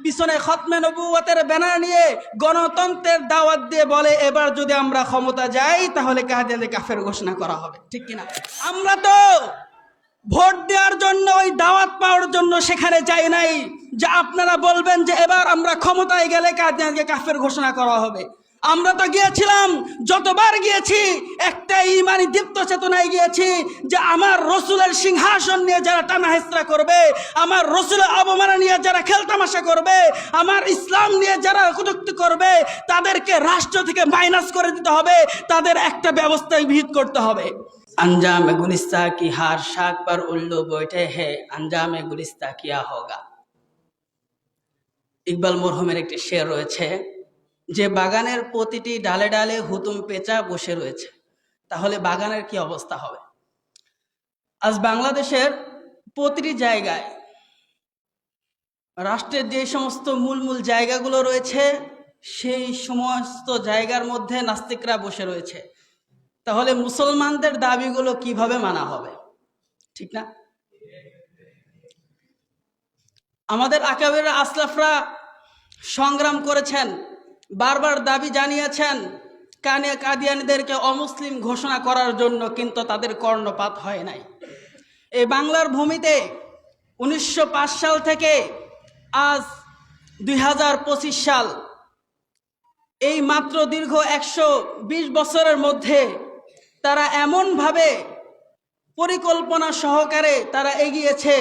পিছনে খতমে নবুয়তের ব্যানার নিয়ে গণতন্ত্রের দাওয়াত দিয়ে বলে এবার যদি আমরা ক্ষমতা যাই তাহলে কাদিয়ানদের কাফের ঘোষণা করা হবে, ঠিক কিনা? আমরা তো ভোট দেওয়ার জন্য, ওই দাওয়াত পাওয়ার জন্য সেখানে যাই নাই যে আপনারা বলবেন যে এবার আমরা ক্ষমতায় গেলে কাদিয়ানকে কাফের ঘোষণা করা হবে। আমরা তো গিয়েছিলাম, যতবার গিয়েছি একটা ইমানি দীপ্ত চেতনায় গিয়েছি যে আমার রসুলের সিংহাসন নিয়ে যারা টানাহেচড়া করবে, আমার রসুলের অবমাননা নিয়ে যারা খেলতামাশা করবে, আমার ইসলাম নিয়ে যারা কটূক্তি করবে, তাদেরকে রাষ্ট্র থেকে মাইনাস করে দিতে হবে, তাদের একটা ব্যবস্থায় বিহিত করতে হবে। अंजाम गुलिस्ता की हार शाख पर उल्लू बैठे हैं, अंजाम गुलिस्ता किया होगा। ইকবাল মরহুমের একটি শের রয়েছে যে বাগানের প্রতিটি ডালে ডালে হুতুম পেঁচা বসে রয়েছে, তাহলে বাগানের কি অবস্থা হবে? আজ বাংলাদেশের প্রতিটি জায়গায়, রাষ্ট্রের যে সমস্ত মূল মূল জায়গাগুলো রয়েছে সেই সমস্ত জায়গার মধ্যে নাস্তিকরা বসে রয়েছে, তাহলে মুসলমানদের দাবিগুলো কিভাবে মানা হবে? ঠিক না? আমাদের আকাবের আসলাফরা সংগ্রাম করেছেন, বারবার দাবি জানিয়েছেন কাদিয়ানীদেরকে অমুসলিম ঘোষণা করার জন্য, কিন্তু তাদের কর্ণপাত হয় নাই। এই বাংলার ভূমিতে 1905 সাল থেকে আজ 2025 সাল, এই মাত্র দীর্ঘ 120 বছরের মধ্যে তারা এমনভাবে পরিকল্পনা সহকারে তারা এগিয়েছে,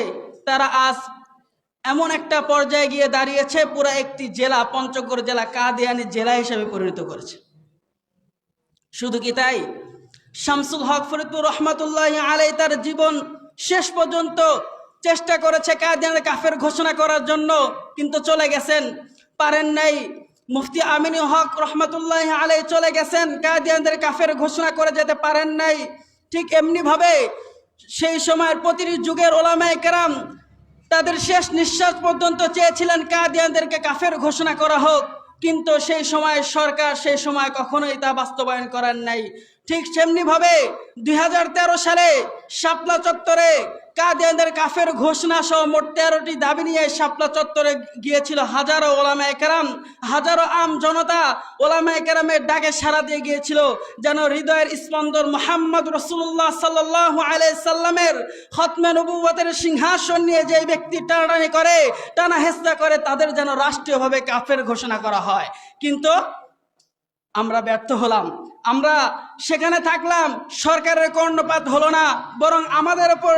তারা আজ এমন একটা পর্যায়ে গিয়ে দাঁড়িয়েছে পুরো একটি জেলা, পঞ্চগড় জেলা কাদিয়ানী জেলা হিসেবে পরিণত করেছে। শুধু কি তাই, শামসুল হক ফরিদপুর রহমাতুল্লাহ আলাইহি তার জীবন শেষ পর্যন্ত চেষ্টা করেছে কাদিয়ানের কাফের ঘোষণা করার জন্য, কিন্তু চলে গেছেন, পারেন নাই। মুফতি আমিনুল হক রহমাতুল্লাহ আলাইহি চলে গেছেন, কাদিয়ানদের কাফের ঘোষণা করে যেতে পারেন নাই। ঠিক এমনি ভাবে সেই সময়ের প্রতিটি যুগের ওলামায়ে কেরাম তাদের শেষ নিঃশ্বাস পর্যন্ত চেয়েছিলেন কাদিয়ানদেরকে কাফের ঘোষণা করা হোক, কিন্তু সেই সময় সরকার সেই সময় কখনোই তা বাস্তবায়ন করেন নাই। ঠিক সেমনি ভাবে 2013 সালে শাপলা চত্বরে কাদিয়ানদের কাফের ঘোষণা সহ মোট 13টি দাবি নিয়ে শাপলা চত্বরে গিয়েছিল হাজারো ওলামায়ে কেরাম, হাজারো আম জনতা ওলামায়ে কেরামের ডাকে সাড়া দিয়ে গিয়েছিল, যেন হৃদয়ের স্পন্দন মুহাম্মদ রাসূলুল্লাহ সাল্লাল্লাহু আলাইহি সাল্লামের খতমে নবুয়তের সিংহাসন নিয়ে যে ব্যক্তি টানাটানি করে, টানা হেঁচড়া করে, তাদের যেন রাষ্ট্রীয়ভাবে কাফের ঘোষণা করা হয়। কিন্তু আমরা ব্যর্থ হলাম, আমরা সেখানে থাকলাম, সরকারের কর্ণপাত হলো না, বরং আমাদের উপর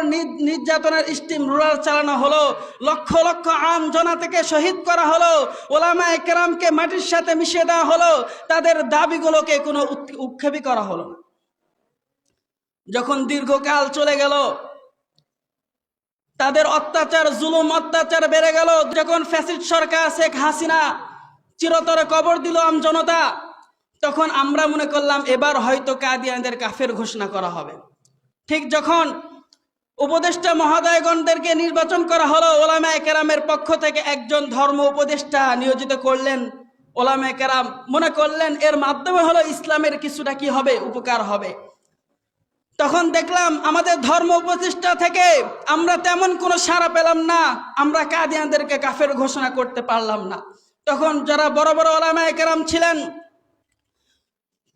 নির্যাতনের স্টিম রোলার চালানো হলো, লক্ষ লক্ষ আম জনা থেকে শহীদ করা হলো, ওলামায়ে কেরামকে মাটির সাথে মিশিয়ে দেওয়া হলো, তাদের দাবিগুলোকে কোনো উৎক্ষেপই করা হলো না। যখন দীর্ঘকাল চলে গেল, তাদের অত্যাচার, জুলুম অত্যাচার বেড়ে গেল, যখন ফ্যাসিস্ট সরকার শেখ হাসিনা চিরতরে কবর দিল আম জনতা, তখন আমরা মনে করলাম এবার হয়তো কাদিয়ানদের কাফের ঘোষণা করা হবে। ঠিক যখন উপদেষ্টা মহোদয়গণদেরকে নির্বাচন করা হলো, ওলামায়ে কেরামের পক্ষ থেকে একজন ধর্ম উপদেষ্টা নিয়োজিত করলেন, ওলামায়ে কেরাম মনে করলেন এর মাধ্যমে হলো ইসলামের কিছুটা কি হবে, উপকার হবে। তখন দেখলাম আমাদের ধর্ম উপদেষ্টা থেকে আমরা তেমন কোনো সাড়া পেলাম না, আমরা কাদিয়ানদেরকে কাফের ঘোষণা করতে পারলাম না। তখন যারা বড় বড় ওলামায়ে কেরাম ছিলেন,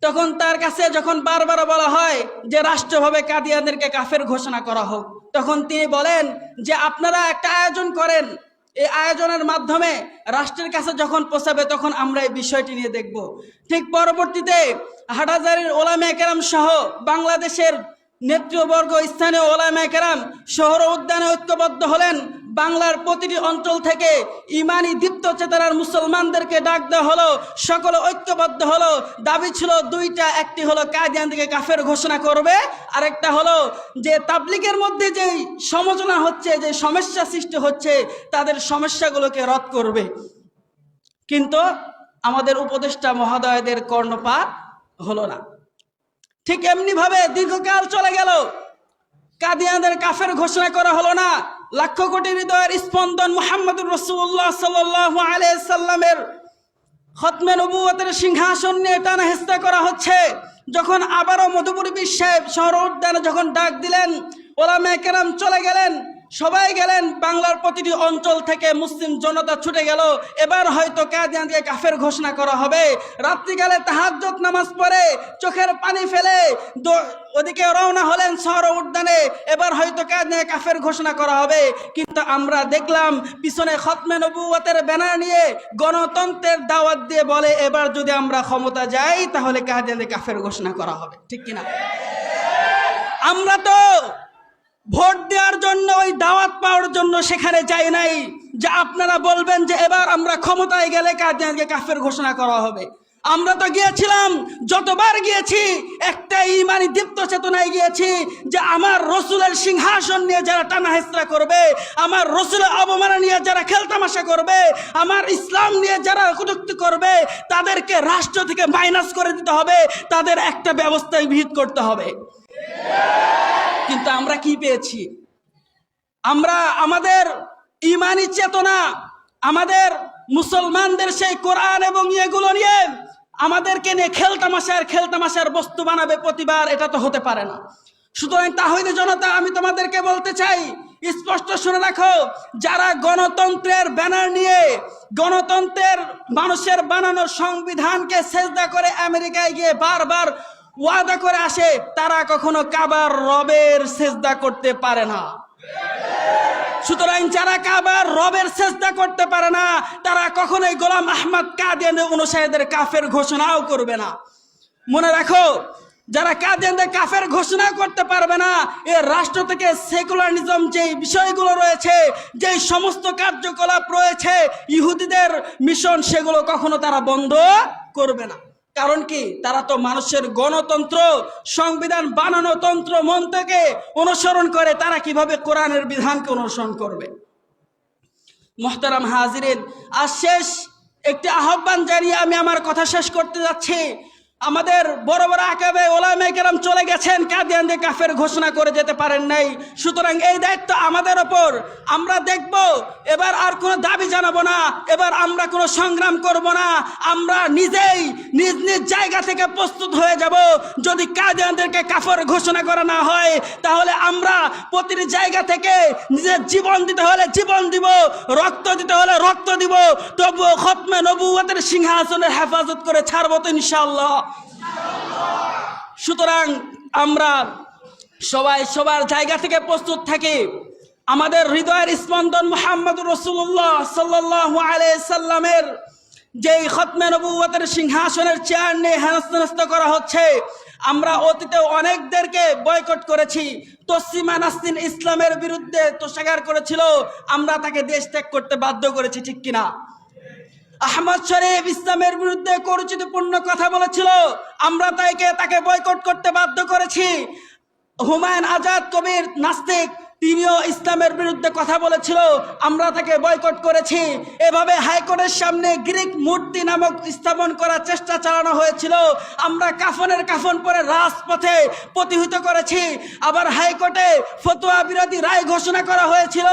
তখন তার কাছে যখন বারবার বলা হয় যে রাষ্ট্রভাবে কাদিয়ানদেরকে কাফের ঘোষণা করা হোক, তখন তিনি বলেন যে আপনারা একটা আয়োজন করেন, এই আয়োজনের মাধ্যমে রাষ্ট্রের কাছে যখন পৌঁছাবে তখন আমরা এই বিষয়টি নিয়ে দেখব। ঠিক পরবর্তীতে হাটহাজারীর ওলামায়ে কেরাম সহ বাংলাদেশের নেতৃবর্গ, স্থানীয় ওলামায়ে কেরাম শহর উদ্যানে ঐক্যবদ্ধ হলেন। বাংলার প্রতিটি অঞ্চল থেকে ইমানি দীপ্ত চেতনার মুসলমানদেরকে ডাক দেওয়া হলো, সকলে ঐক্যবদ্ধ হলো। দাবি ছিল দুইটা, একটি হলো কাদিয়ানদেরকে কাফের ঘোষণা করবে, আরেকটা হলো যে তাবলীগের মধ্যে যে সমালোচনা হচ্ছে, যে সমস্যা সৃষ্টি হচ্ছে, তাদের সমস্যাগুলোকে রদ করবে। কিন্তু আমাদের উপদেষ্টা মহোদয়দের কর্ণপাত হলো না। ঠিক এমনি ভাবে দীর্ঘকাল চলে গেল, কাদিয়ানদের কাফের ঘোষণা করা হলো না। লাখ কোটি হৃদয়ের স্পন্দন মুহাম্মদুর রাসূলুল্লাহ সাল্লাল্লাহু আলাইহি সাল্লামের খতমে নবুয়তের সিংহাসন নিয়ে টানা হেঁচড়া করা হচ্ছে। যখন আবারও মধুপুর সাহেব শহর উদ্যানে যখন ডাক দিলেন, ওলামায়ে কেরাম চলে গেলেন, সবাই গেলেন, বাংলার প্রতিটি অঞ্চল থেকে মুসলিম জনতা ছুটে গেল। এবার হয়তো কাদিয়ানকে কাফের ঘোষণা করা হবে। রাত্রিকালে তাহাজ্জুদ নামাজ পড়ে চোখের পানি ফেলে ওদিকে রওনা হলেন শহর উদ্যানে। এবার হয়তো কাদিয়ানকে কাফের ঘোষণা করা হবে। কিন্তু আমরা দেখলাম পিছনে খতমে নবুয়তের ব্যানার নিয়ে গণতন্ত্রের দাওয়াত দিয়ে বলে, এবার যদি আমরা ক্ষমতা যাই তাহলে কাদিয়ানকে কাফের ঘোষণা করা হবে। ঠিক কিনা? আমরা তো ভোট দেওয়ার জন্য, ওই দাওয়াত পাওয়ার জন্য সেখানে যাই নাই যে আপনারা বলবেন যে এবার আমরা ক্ষমতায় গেলে কাদিয়ানকে কাফের ঘোষণা করা হবে। আমরা তো গিয়েছিলাম, যতবার গিয়েছি একটা ইমানি দীপ্ত চেতনায় গিয়েছি যে আমার রসুলের সিংহাসন নিয়ে যারা টানা হেঁচড়া করবে, আমার রসুলের অবমাননা নিয়ে যারা খেলতামাশা করবে, আমার ইসলাম নিয়ে যারা কটূক্তি করবে, তাদেরকে রাষ্ট্র থেকে মাইনাস করে দিতে হবে, তাদের একটা ব্যবস্থায় বিহিত করতে হবে। কিন্তু আমরা কি পেয়েছি? আমরা আমাদের ইমানি চেতনা, আমাদের মুসলমানদের সেই কোরআন এবং এগুলো নিয়ে আমাদেরকে নিয়ে খেলতামাশার বস্তু বানাবে প্রতিবার, এটা তো হতে পারে না। সুতরাং তাওহীদি জনতা, আমি তোমাদেরকে বলতে চাই, স্পষ্ট শুনে রাখো, যারা গণতন্ত্রের ব্যানার নিয়ে গণতন্ত্রের মানুষের বানানো সংবিধানকে সেজদা করে আমেরিকায় গিয়ে বারবার ওয়াদা করে আসে, তারা কখনো কাবার রবের সেজদা করতে পারে না। সুতরাং যারা কাবার রবের সেজদা করতে পারে না, তারা কখনোই গোলাম আহমদ কাদিয়ানের অনুসারীদের কাফের ঘোষণাও করবে না। মনে রাখো, যারা কাদিয়ানদের কাফের ঘোষণা করতে পারবে না, এর রাষ্ট্র থেকে সেকুলারিজম যেই বিষয়গুলো রয়েছে, যেই সমস্ত কার্যকলাপ রয়েছে ইহুদিদের মিশন, সেগুলো কখনো তারা বন্ধ করবে না। কারণ কি? তারা তো মানুষের গণতন্ত্র, সংবিধান বানানো তন্ত্র মন্ত্রকে অনুসরণ করে, তারা কিভাবে কোরআনের বিধানকে অনুসরণ করবে? মুহতারাম হাজিরিন, আর শেষ একটি আহ্বান জানিয়ে আমি আমার কথা শেষ করতে যাচ্ছি। আমাদের বড় বড় আকাবে ওলামায়ে কেরাম চলে গেছেন, কাদিয়ানদের কাফের ঘোষণা করে যেতে পারেন নাই। সুতরাং এই দায়িত্ব আমাদের ওপর। আমরা দেখব, এবার আর কোনো দাবি জানাবো না, এবার আমরা কোনো সংগ্রাম করব না। আমরা নিজেই নিজ নিজ জায়গা থেকে প্রস্তুত হয়ে যাব। যদি কাদিয়ানদেরকে কাফের ঘোষণা করা না হয়, তাহলে আমরা প্রতিটি জায়গা থেকে নিজের জীবন দিতে হলে জীবন দিব, রক্ত দিতে হলে রক্ত দিব, তবুও খতমে নবুয়তের সিংহাসনের হেফাজত করে ছাড়বো তো ইনশাআল্লাহ। সুতরাং আমরা সবাই সবার জায়গা থেকে প্রস্তুত থাকি। আমাদের হৃদয়ের স্পন্দন মুহাম্মদুর রাসূলুল্লাহ সাল্লাল্লাহু আলাইহি সাল্লামের যেই খতমে নবুয়তের সিংহাসনের চেয়ার নিয়ে হেনস্থা করা হচ্ছে। আমরা অতীতে অনেকদেরকে বয়কট করেছি। তসলিমা নাসরিন ইসলামের বিরুদ্ধে তোষাগার করেছিল, আমরা তাকে দেশ ত্যাগ করতে বাধ্য করেছি। ঠিক কিনা? আহমদ শরীফ ইসলামের বিরুদ্ধে কুরুচিপূর্ণ কথা বলেছিল, আমরা তাকে বয়কট করতে বাধ্য করেছি। হুমায়ুন আজাদ কবির নাস্তিক, তিনিও ইসলামের বিরুদ্ধে কথা বলেছিল, আমরা তাকে বয়কট করেছি। এভাবে হাইকোর্টের সামনে গ্রিক মূর্তি নামক স্থাপন করার চেষ্টা চালানো হয়েছিল, আমরা কাফন পরে রাজপথে প্রতিহত করেছি। আবার হাইকোর্টে ফতোয়া বিরোধী রায় ঘোষণা করা হয়েছিল,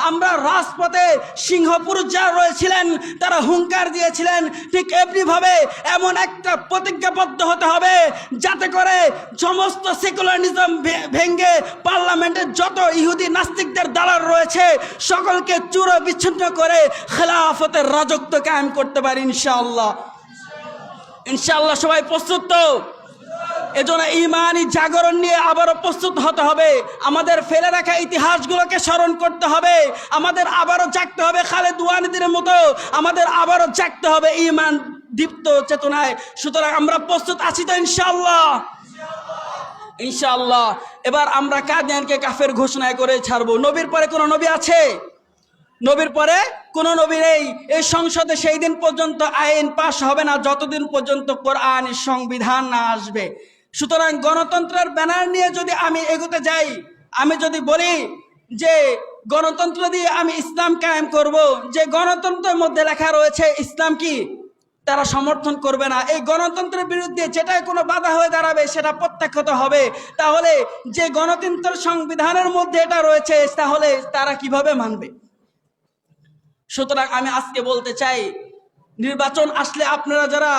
আমরা রাজপথে সিংহপুরুষ যারা রয়েছিলেন তারা হুঙ্কার দিয়েছিলেন। ঠিক এমনিভাবে এমন একটা প্রতিজ্ঞাবদ্ধ হতে হবে যাতে করে সমস্ত সেকুলারিজম ভেঙে পার্লামেন্টের যত ইহুদি নাস্তিকদের দালাল রয়েছে সকলকে চূর বিচ্ছিন্ন করে খেলাফতের রাজত্ব কায়েম করতে পারি ইনশাআল্লাহ। ইনশাআল্লাহ সবাই প্রস্তুত তো? এজন্য ঈমানি জাগরণ নিয়ে আবারও প্রস্তুত হতে হবে। আমাদের ফেলে রাখা ইতিহাসগুলোকে স্মরণ করতে হবে, আমাদের আবারও জাগতে হবে খালেদ ওয়াহিদের মতো, আমাদের আবারও জাগতে হবে ঈমান দীপ্ত চেতনায়। সুতরাং আমরা প্রস্তুত আছি তো ইনশাআল্লাহ? ইনশাআল্লাহ। এবার আমরা কাদিয়ানকে কাফের ঘোষণা করে ছাড়বো। নবীর পরে কোনো নবী আছে? নবীর পরে কোনো নবী নেই। এই সংসদে সেই দিন পর্যন্ত আইন পাশ হবে না যতদিন পর্যন্ত কোরআন সংবিধান না আসবে। সুতরাং গণতন্ত্রের ব্যানার নিয়ে যদি আমি এগোতে যাই, আমি যদি বলি যে গণতন্ত্র দিয়ে আমি ইসলাম কায়েম করব, যে গণতন্ত্রের মধ্যে লেখা রয়েছে ইসলাম কি, তারা সমর্থন করবে না। এই গণতন্ত্রের বিরুদ্ধে যেটাই কোনো বাধা হয়ে দাঁড়াবে সেটা প্রত্যাখ্যাত হবে। তাহলে যে গণতন্ত্রের সংবিধানের মধ্যে এটা রয়েছে তাহলে তারা কিভাবে মানবে? সুতরাং আমি আজকে বলতে চাই, নির্বাচন আসলে আপনারা যারা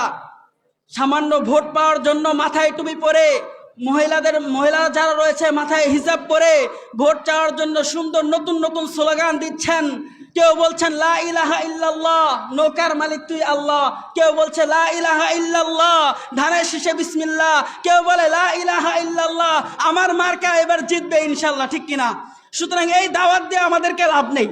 সামান্য ভোট পাওয়ার জন্য মাথায় টুপি পরে মহিলারা যারা রয়েছে মাথায় হিজাব পরে ভোট চাওয়ার জন্য সুন্দর নতুন নতুন স্লোগান দিচ্ছেন। কেউ বলছেন লা ইলাহা ইল্লাল্লাহ, নৌকার মালিক তুই আল্লাহ। কেউ বলছে লা ইলাহা ইল্লাল্লাহ, ধানের শীষে বিসমিল্লাহ। কেউ বলে লা ইলাহা ইল্লাল্লাহ, আমার মার্কা এবার জিতবে ইনশাল্লাহ, ঠিক কিনা? সুতরাং এই দাওয়াত দিয়ে আমাদেরকে লাভ নেই,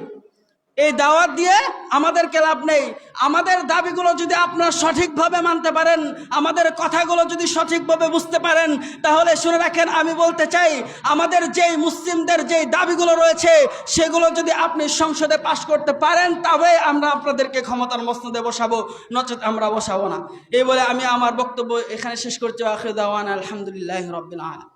এই দাওয়াত দিয়ে আমাদেরকে লাভ নেই। আমাদের দাবিগুলো যদি আপনারা সঠিকভাবে মানতে পারেন, আমাদের কথাগুলো যদি সঠিকভাবে বুঝতে পারেন, তাহলে শুনে রাখেন, আমি বলতে চাই, আমাদের যেই মুসলিমদের যেই দাবিগুলো রয়েছে সেগুলো যদি আপনি সংসদে পাশ করতে পারেন, তবে আমরা আপনাদেরকে ক্ষমতার মসনদে বসাবো, নচেত আমরা বসাবো না। এই বলে আমি আমার বক্তব্য এখানে শেষ করছি। আখির দাওয়ানা আলহামদুলিল্লাহি রাব্বিল আলামিন।